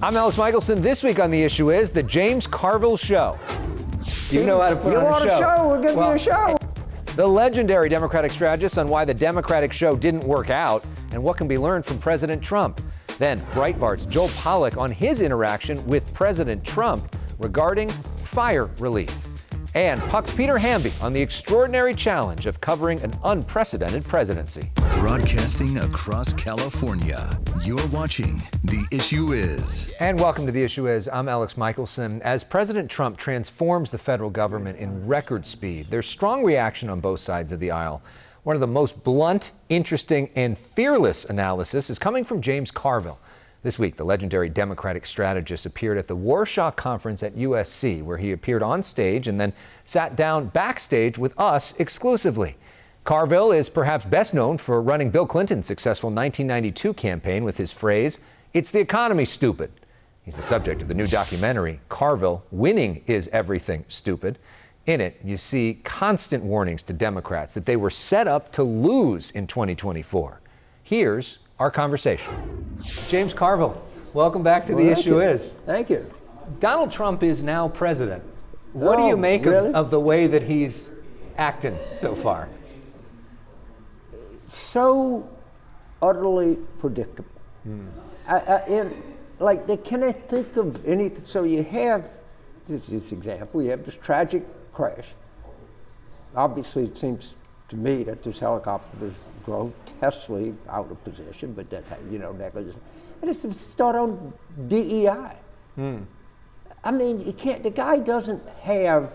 I'm Alex Michelson. This week on The Issue is the James Carville Show. You know how to put on a show. You want a show? We'll give you a show. The legendary Democratic strategist on why the Democratic show didn't work out and what can be learned from President Trump. Then Breitbart's Joel Pollak on his interaction with President Trump regarding fire relief. And Puck's Peter Hamby on the extraordinary challenge of covering an unprecedented presidency. Broadcasting across California, you're watching The Issue Is. And welcome to The Issue Is. I'm Alex Michelson. As President Trump transforms the federal government in record speed, there's strong reaction on both sides of the aisle. One of the most blunt, interesting, and fearless analysis is coming from James Carville. This week, the legendary Democratic strategist appeared at the Warsaw Conference at USC, where he appeared on stage and then sat down backstage with us exclusively. Carville is perhaps best known for running Bill Clinton's successful 1992 campaign with his phrase, "It's the economy, stupid." He's the subject of the new documentary, Carville, Winning is Everything, Stupid. In it, you see constant warnings to Democrats that they were set up to lose in 2024. Here's our conversation. James Carville, welcome back to The Issue Is. Thank you. Donald Trump is now president. What do you make of the way that he's acting so far? So utterly predictable. They cannot think of anything. So you have this example, you have this tragic crash. Obviously, it seems to me that this helicopter was grotesquely out of position, but that, negligence. And it's start on DEI. I mean, you can't, the guy doesn't have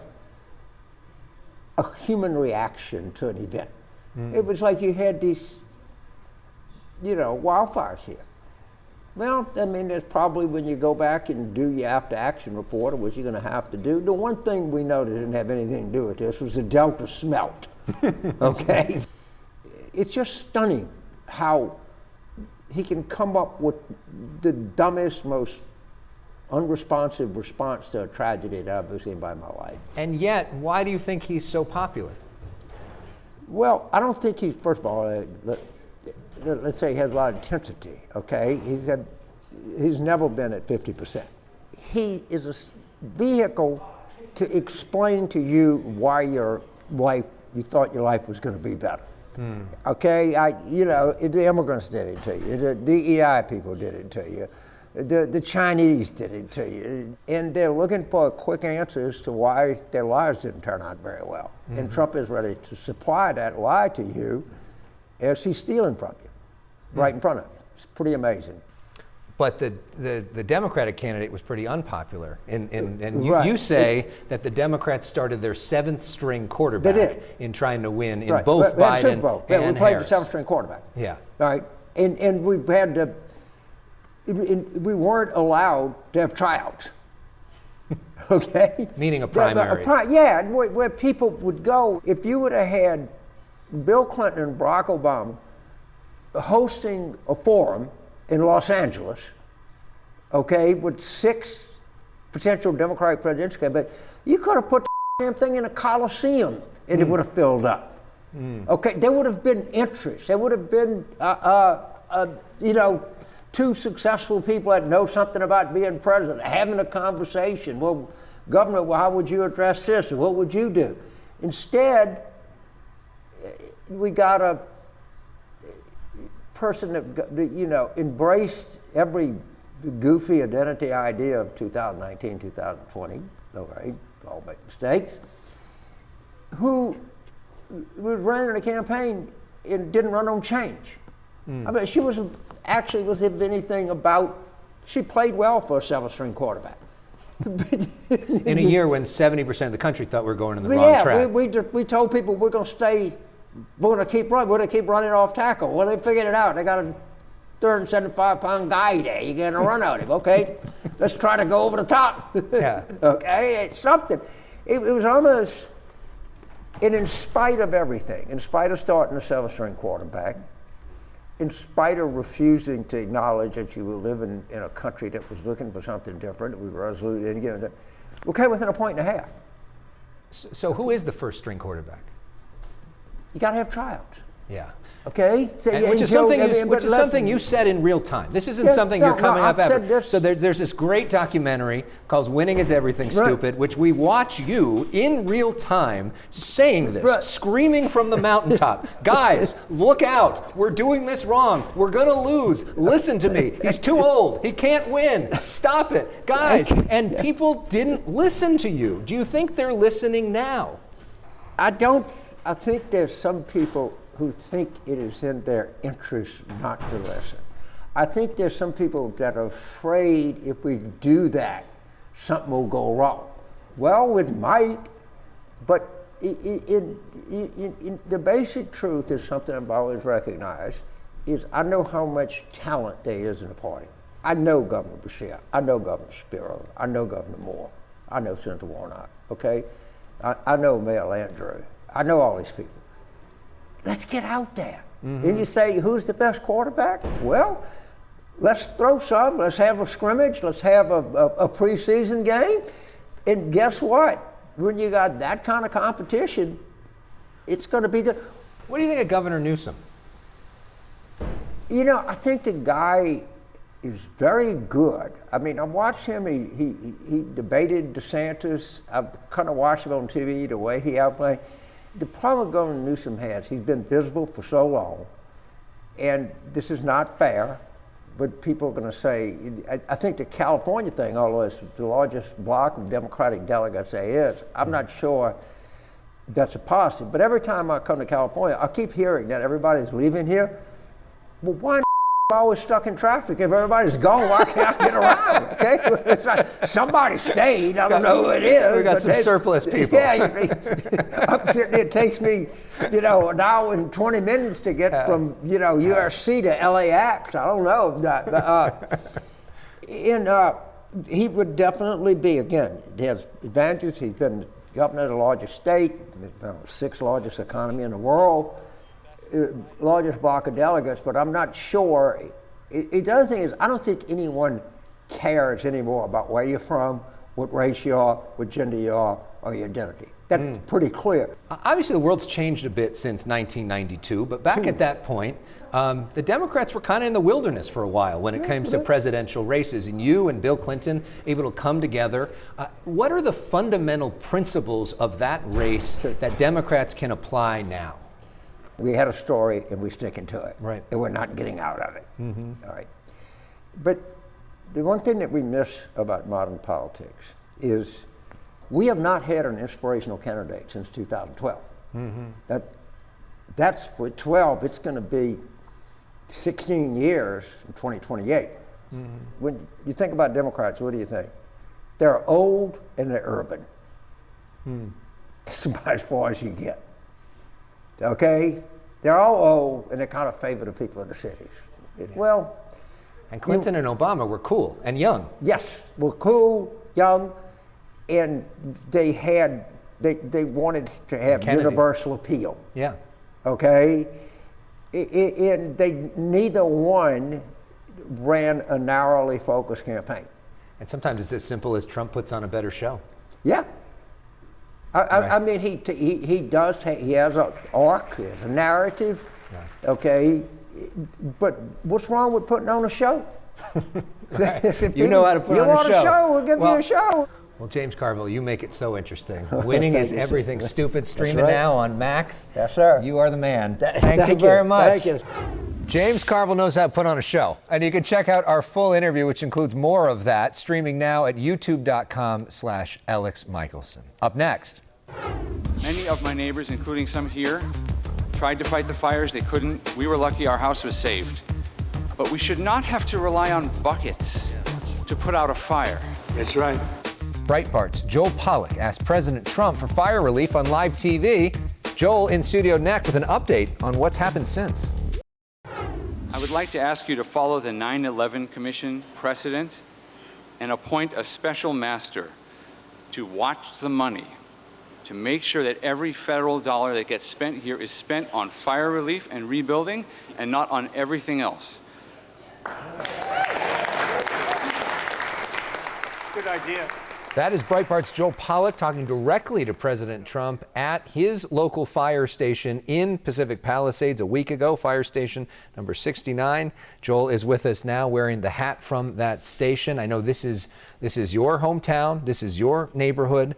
a human reaction to an event. It was like you had these, wildfires here. Well, I mean, there's probably when you go back and do your after-action report, or what you're going to have to do. The one thing we know that didn't have anything to do with this was the Delta smelt, okay? It's just stunning how he can come up with the dumbest, most unresponsive response to a tragedy that I've ever seen by my life. And yet, why do you think he's so popular? Well, I don't think he's, first of all, let's say he has a lot of intensity, okay? He's never been at 50%. He is a vehicle to explain to you why you thought your life was going to be better. Okay, the immigrants did it to you, the DEI people did it to you, the Chinese did it to you, and they're looking for quick answers to why their lives didn't turn out very well. And Trump is ready to supply that lie to you as he's stealing from you, right in front of you. It's pretty amazing. But the Democratic candidate was pretty unpopular. And Right. you say that the Democrats started their seventh-string quarterback in trying to win in Right. both We had Biden Super Bowl. and we played Harris. the seventh-string quarterback. Yeah. Right. And we had we weren't allowed to have tryouts. Okay? Meaning a primary. Where people would go. If you would have had Bill Clinton and Barack Obama hosting a forum in Los Angeles, okay, with 6 potential Democratic presidential candidates, you could have put the damn thing in a Coliseum and it would have filled up. Okay, there would have been interest. There would have been, 2 successful people that know something about being president, having a conversation. Well, Governor, how would you address this? Or what would you do? Instead, we got a person that, embraced every goofy identity idea of 2019, 2020, all right, all make mistakes, who was running a campaign and didn't run on change. I mean, she was if anything, she played well for a 7-string quarterback. In a year when 70% of the country thought we were going in the wrong track. We told people we're going to keep running off tackle. Well, they figured it out. They got a 375-pound guy there. You're going to run out of him. Okay, let's try to go over the top. Yeah. Okay, it's something. It was almost, and in spite of everything, in spite of starting a 7-string quarterback, in spite of refusing to acknowledge that you were living in a country that was looking for something different, we were resolute in giving it, we came within a point and a half. So who is the first-string quarterback? You got to have tryouts. Yeah. Okay, so, And which is something you said in real time. This isn't something you're coming up after. So there's this great documentary called "Winning Is Everything, Stupid," which we watch you in real time saying this, screaming from the mountaintop. Guys, look out! We're doing this wrong. We're gonna lose. Listen to me. He's too old. He can't win. Stop it, guys. And people didn't listen to you. Do you think they're listening now? I don't. I think there's some people who think it is in their interest not to listen. I think there's some people that are afraid if we do that, something will go wrong. Well, it might, but the basic truth is something I've always recognized, is I know how much talent there is in the party. I know Governor Beshear, I know Governor Spiro, I know Governor Moore, I know Senator Warnock, okay? I know Mayor Landrieu, I know all these people. Let's get out there. And you say, who's the best quarterback? Well, let's throw some. Let's have a scrimmage. Let's have a preseason game. And guess what? When you got that kind of competition, it's going to be good. What do you think of Governor Newsom? You know, I think the guy is very good. I mean, I watched him. He debated DeSantis. I've kind of watched him on TV, the way he outplayed. The problem Governor Newsom has, he's been visible for so long, and this is not fair, but people are going to say, I think the California thing, although it's the largest block of Democratic delegates there is, I'm not sure that's a positive. But every time I come to California, I keep hearing that everybody's leaving here. Well, why always stuck in traffic? If everybody's gone, why can't I get around? Okay, it's like somebody stayed. I don't know who it is. We got some surplus people. Yeah, I'm sitting there. It takes me, an hour and 20 minutes to get from USC to LAX. I don't know. He would definitely be, again, he has advantages. He's been governor of the largest state, sixth largest economy in the world. Largest block of delegates, but I'm not sure. The other thing is, I don't think anyone cares anymore about where you're from, what race you are, what gender you are, or your identity. That's pretty clear. Obviously, the world's changed a bit since 1992, but back at that point, the Democrats were kind of in the wilderness for a while when it comes to presidential races, and you and Bill Clinton able to come together. What are the fundamental principles of that race that Democrats can apply now? We had a story and we're sticking to it. Right. And we're not getting out of it. All right. But the one thing that we miss about modern politics is we have not had an inspirational candidate since 2012. That's for 12, it's going to be 16 years in 2028. When you think about Democrats, what do you think? They're old and they're urban. That's about as far as you get. Okay? They're all old and they kind of favor the people of the cities. Well, and Clinton and Obama were cool and young. Yes, were cool, young, and they wanted to have universal appeal. Yeah. Okay? And they neither one ran a narrowly focused campaign. And sometimes it's as simple as Trump puts on a better show. Yeah. I mean, he does. He has an arc. He has a narrative. Yeah. Okay, but what's wrong with putting on a show? You know how to put on a show. You want a show? We'll give you a show. Well, James Carville, you make it so interesting. Winning is everything. Stupid. Streaming now on Max. Yes, sir. You are the man. Thank you very much. Thank you. James Carville knows how to put on a show. And you can check out our full interview, which includes more of that, streaming now at youtube.com/Alex Michelson. Up next. Many of my neighbors, including some here, tried to fight the fires. They couldn't. We were lucky our house was saved. But we should not have to rely on buckets to put out a fire. That's right. Breitbart's Joel Pollak asked President Trump for fire relief on live TV. Joel in studio next with an update on what's happened since. I would like to ask you to follow the 9/11 Commission precedent and appoint a special master to watch the money, to make sure that every federal dollar that gets spent here is spent on fire relief and rebuilding and not on everything else. Good idea. That is Breitbart's Joel Pollak talking directly to President Trump at his local fire station in Pacific Palisades a week ago, fire station number 69. Joel is with us now wearing the hat from that station. I know this is your hometown. This is your neighborhood.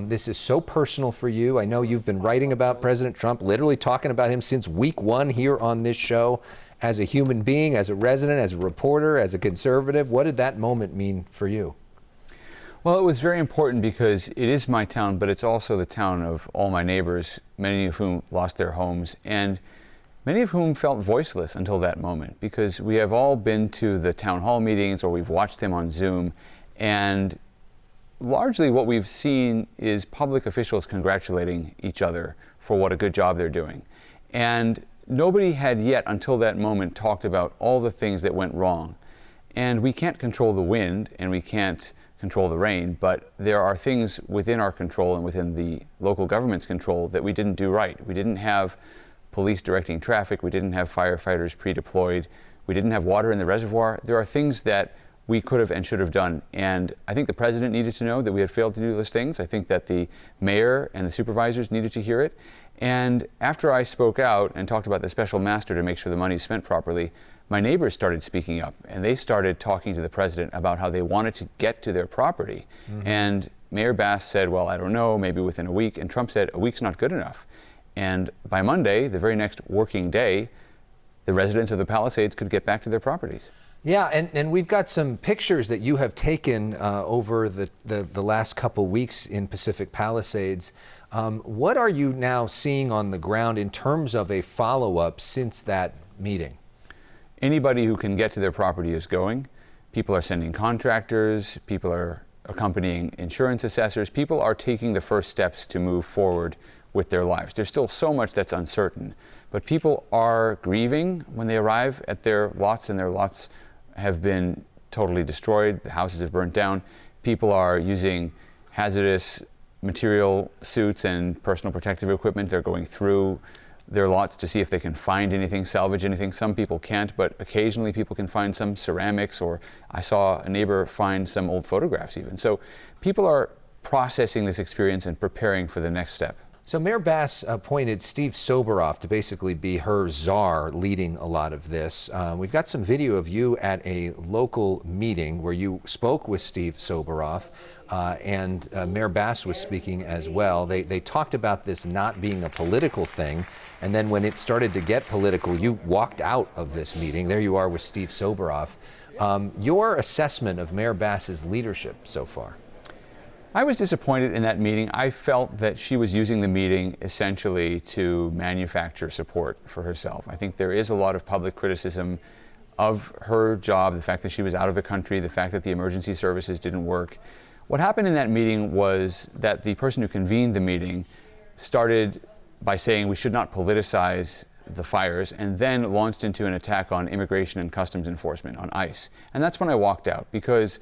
This is so personal for you. I know you've been writing about President Trump, literally talking about him since week one here on this show. As a human being, as a resident, as a reporter, as a conservative, what did that moment mean for you? Well, it was very important because it is my town, but it's also the town of all my neighbors, many of whom lost their homes, and many of whom felt voiceless until that moment, because we have all been to the town hall meetings or we've watched them on Zoom, and largely what we've seen is public officials congratulating each other for what a good job they're doing. And nobody had yet, until that moment, talked about all the things that went wrong. And we can't control the wind, and we can't control the rain, but there are things within our control and within the local government's control that we didn't do right. We didn't have police directing traffic. We didn't have firefighters pre-deployed. We didn't have water in the reservoir. There are things that we could have and should have done. And I think the president needed to know that we had failed to do those things. I think that the mayor and the supervisors needed to hear it. And after I spoke out and talked about the special master to make sure the money is spent properly, my neighbors started speaking up, and they started talking to the president about how they wanted to get to their property. Mm-hmm. And Mayor Bass said, well, I don't know, maybe within a week. And Trump said, a week's not good enough. And by Monday, the very next working day, the residents of the Palisades could get back to their properties. Yeah, and we've got some pictures that you have taken over the last couple weeks in Pacific Palisades. What are you now seeing on the ground in terms of a follow-up since that meeting? Anybody who can get to their property is going. People are sending contractors, people are accompanying insurance assessors, people are taking the first steps to move forward with their lives. There's still so much that's uncertain, but people are grieving when they arrive at their lots, and their lots have been totally destroyed. The houses have burnt down. People are using hazardous material suits and personal protective equipment. They're going through their lots to see if they can find anything, salvage anything. Some people can't, but occasionally people can find some ceramics, or I saw a neighbor find some old photographs even. So people are processing this experience and preparing for the next step. So Mayor Bass appointed Steve Soboroff to basically be her czar leading a lot of this. We've got some video of you at a local meeting where you spoke with Steve Soboroff, and Mayor Bass was speaking as well. They talked about this not being a political thing, and then when it started to get political, you walked out of this meeting. There you are with Steve Soboroff. Your assessment of Mayor Bass's leadership so far? I was disappointed in that meeting. I felt that she was using the meeting essentially to manufacture support for herself. I think there is a lot of public criticism of her job, the fact that she was out of the country, the fact that the emergency services didn't work. What happened in that meeting was that the person who convened the meeting started by saying we should not politicize the fires, and then launched into an attack on immigration and customs enforcement, on ICE. And that's when I walked out, because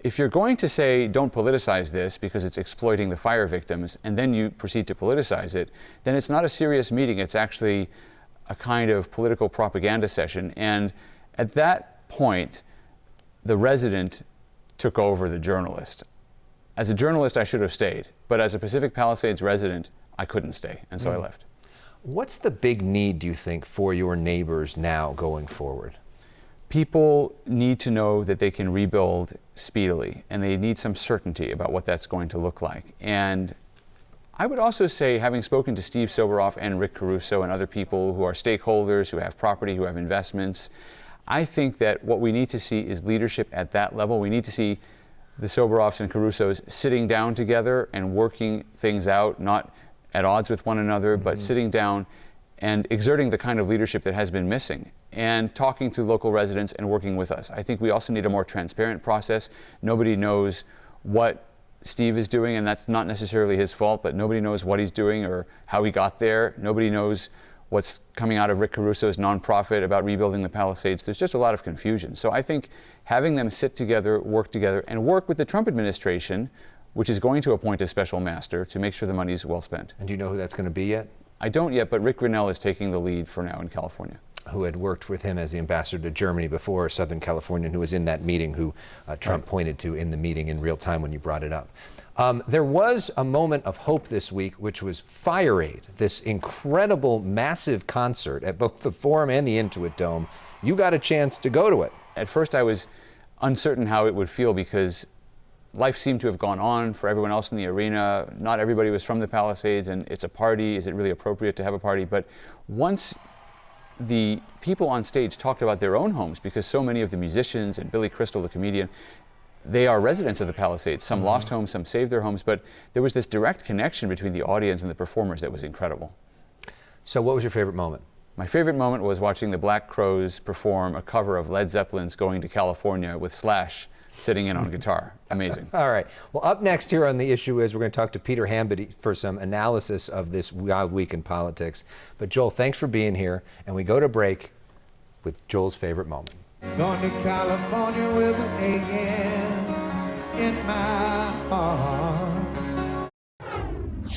if you're going to say don't politicize this because it's exploiting the fire victims, and then you proceed to politicize it, then it's not a serious meeting. It's actually a kind of political propaganda session. And at that point, the resident took over the journalist. As a journalist, I should have stayed, but as a Pacific Palisades resident, I couldn't stay, and so I left. What's the big need, do you think, for your neighbors now going forward? People need to know that they can rebuild speedily, and they need some certainty about what that's going to look like. And I would also say, having spoken to Steve Soboroff and Rick Caruso and other people who are stakeholders, who have property, who have investments, I think that what we need to see is leadership at that level. We need to see the Soboroffs and Carusos sitting down together and working things out, not at odds with one another, but sitting down and exerting the kind of leadership that has been missing, and talking to local residents and working with us. I think we also need a more transparent process. Nobody knows what Steve is doing, and that's not necessarily his fault, but nobody knows what he's doing or how he got there. Nobody knows what's coming out of Rick Caruso's nonprofit about rebuilding the Palisades. There's just a lot of confusion. So I think having them sit together, and work with the Trump administration, which is going to appoint a special master to make sure the money is well spent. And do you know who that's going to be yet? I don't yet, but Rick Grinnell is taking the lead for now in California. who had worked with him as the ambassador to Germany before, Southern California, and who was in that meeting, who Trump pointed to in the meeting in real time when you brought it up. There was a moment of hope this week, which was Fire Aid, this incredible, massive concert at both the Forum and the Intuit Dome. You got a chance to go to it. At first I was uncertain how it would feel because life seemed to have gone on for everyone else in the arena. Not everybody was from the Palisades, and it's a party. Is it really appropriate to have a party? But once the people on stage talked about their own homes, because so many of the musicians and Billy Crystal, the comedian, they are residents of the Palisades. Some lost homes, some saved their homes, but there was this direct connection between the audience and the performers that was incredible. So what was your favorite moment? My favorite moment was watching the Black Crowes perform a cover of Led Zeppelin's Going to California with Slash sitting in on guitar. Amazing. All right. Well, up next here on The Issue Is, we're going to talk to Peter Hamby for some analysis of this wild week in politics. But Joel, thanks for being here. And we go to break with Joel's favorite moment. Going to California with an aching in my heart.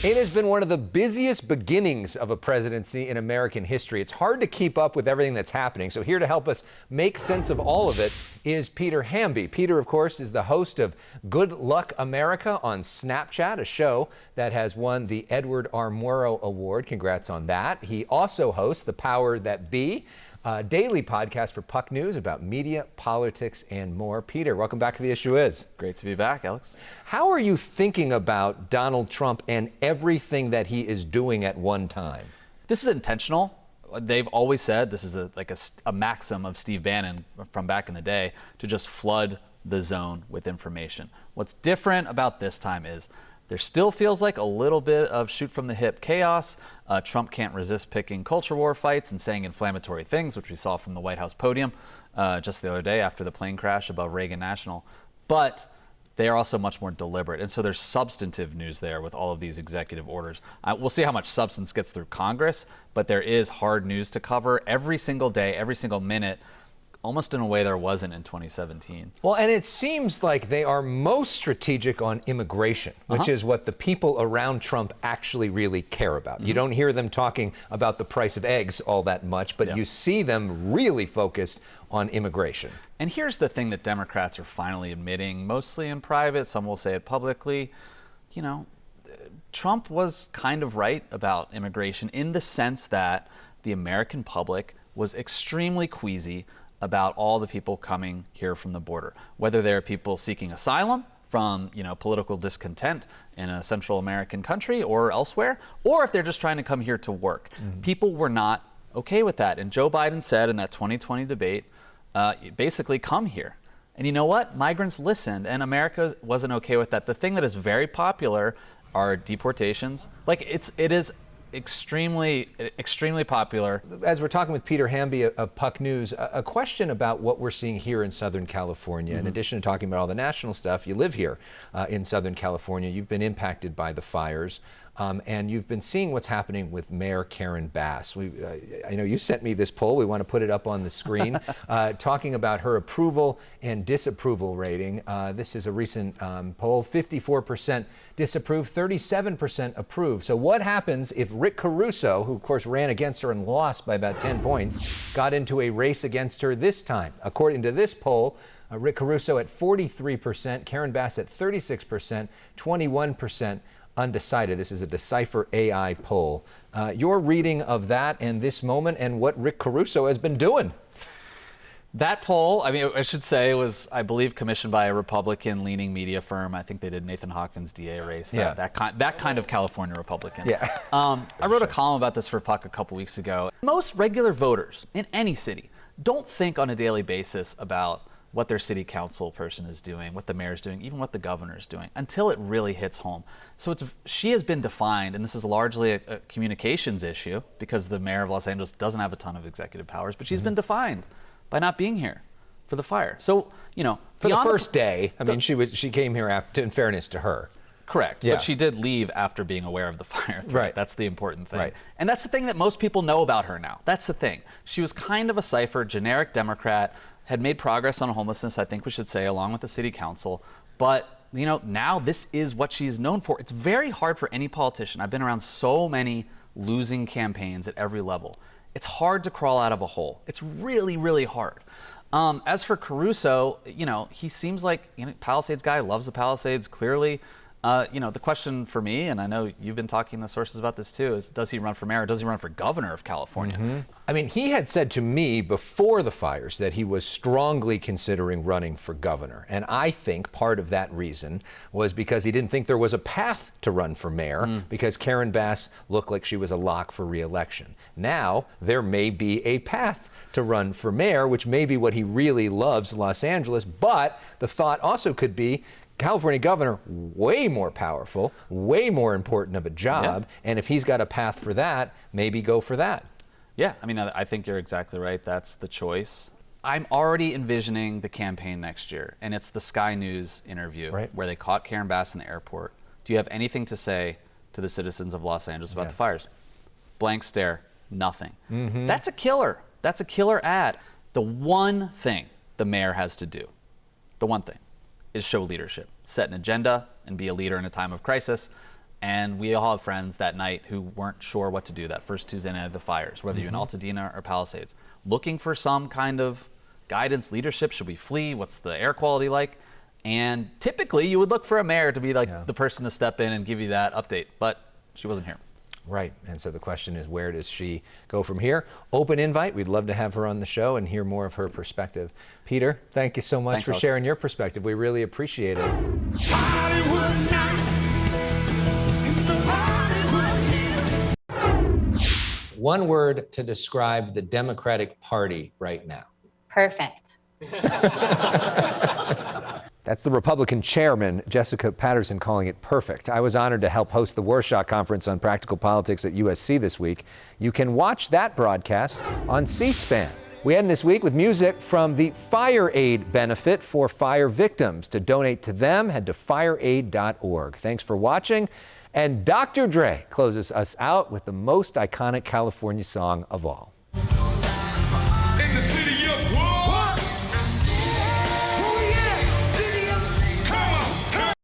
It has been one of the busiest beginnings of a presidency in American history. It's hard to keep up with everything that's happening. So here to help us make sense of all of it is Peter Hamby. Peter, of course, is the host of Good Luck America on Snapchat, a show that has won the Edward R. Murrow Award. Congrats on that. He also hosts The Power That Be, a daily podcast for Puck News about media, politics, and more. Peter, welcome back to The Issue Is. Great to be back, Alex. How are you thinking about Donald Trump and everything that he is doing at one time? This is intentional. They've always said, this is a maxim of Steve Bannon from back in the day, to just flood the zone with information. What's different about this time is there still feels like a little bit of shoot from the hip chaos. Trump can't resist picking culture war fights and saying inflammatory things, which we saw from the White House podium just the other day after the plane crash above Reagan National. But they are also much more deliberate. And so there's substantive news there with all of these executive orders. We'll see how much substance gets through Congress, but there is hard news to cover every single day, every single minute, almost in a way there wasn't in 2017. Well, and it seems like they are most strategic on immigration, which is what the people around Trump actually really care about. You don't hear them talking about the price of eggs all that much, but you see them really focused on immigration. And here's the thing that Democrats are finally admitting, mostly in private, some will say it publicly. You know, Trump was kind of right about immigration in the sense that the American public was extremely queasy about all the people coming here from the border, whether they're people seeking asylum from, political discontent in a Central American country or elsewhere, or if they're just trying to come here to work. People were not okay with that. And Joe Biden said in that 2020 debate, basically come here. And you know what? Migrants listened, and America wasn't okay with that. The thing that is very popular are deportations. It is extremely popular. As we're talking with Peter Hamby of Puck News, a question about what we're seeing here in Southern California. In addition to talking about all the national stuff, you live here in Southern California. You've been impacted by the fires, and you've been seeing what's happening with Mayor Karen Bass. I know you sent me this poll. We want to put it up on the screen, talking about her approval and disapproval rating. This is a recent poll. 54% disapprove, 37% approve. So what happens if Rick Caruso, who of course ran against her and lost by about 10 points, got into a race against her this time? According to this poll, Rick Caruso at 43%, Karen Bass at 36%, 21% undecided. This is a Decipher AI poll. Your reading of that and this moment and what Rick Caruso has been doing? That poll, I should say, was, I believe, commissioned by a Republican-leaning media firm. I think they did Nathan Hawkins' DA race. That kind of California Republican. Yeah. I wrote a column about this for Puck a couple weeks ago. Most regular voters in any city don't think on a daily basis about what their city council person is doing, what the mayor's doing, even what the governor's doing, until it really hits home. So she has been defined, and this is largely a communications issue because the mayor of Los Angeles doesn't have a ton of executive powers, but she's been defined by not being here for the fire. So, for the first day, she came here after, in fairness to her. Correct, Yeah. but she did leave after being aware of the fire threat. Right. That's the important thing. Right. And that's the thing that most people know about her now. That's the thing. She was kind of a cipher, generic Democrat, had made progress on homelessness, I think we should say, along with the city council. But, now this is what she's known for. It's very hard for any politician. I've been around so many losing campaigns at every level. It's hard to crawl out of a hole. It's really, really hard. As for Caruso, he seems like Palisades guy, loves the Palisades, clearly. The question for me, and I know you've been talking to sources about this too, is does he run for mayor or does he run for governor of California? Mm-hmm. I mean, he had said to me before the fires that he was strongly considering running for governor. And I think part of that reason was because he didn't think there was a path to run for mayor because Karen Bass looked like she was a lock for re-election. Now, there may be a path to run for mayor, which may be what he really loves, Los Angeles. But the thought also could be California governor, way more powerful, way more important of a job. Yeah. And if he's got a path for that, maybe go for that. Yeah, I mean, I think you're exactly right. That's the choice. I'm already envisioning the campaign next year, and it's the Sky News interview where they caught Karen Bass in the airport. Do you have anything to say to the citizens of Los Angeles about the fires? Blank stare, nothing. Mm-hmm. That's a killer. That's a killer ad. The one thing the mayor has to do, the one thing, is show leadership, set an agenda, and be a leader in a time of crisis. And we all have friends that night who weren't sure what to do that first Tuesday night of the fires, whether you're in Altadena or Palisades, looking for some kind of guidance, leadership. Should we flee? What's the air quality like? And typically you would look for a mayor to be like the person to step in and give you that update, but she wasn't here. Right, and so the question is, where does she go from here? Open invite. We'd love to have her on the show and hear more of her perspective. Peter, thank you so much for sharing your perspective. We really appreciate it. Hollywood nights in the Hollywood Hills. One word to describe the Democratic Party right now. Perfect. That's the Republican chairman, Jessica Patterson, calling it perfect. I was honored to help host the Warshak Conference on Practical Politics at USC this week. You can watch that broadcast on C-SPAN. We end this week with music from the Fire Aid benefit for fire victims. To donate to them, head to fireaid.org. Thanks for watching. And Dr. Dre closes us out with the most iconic California song of all.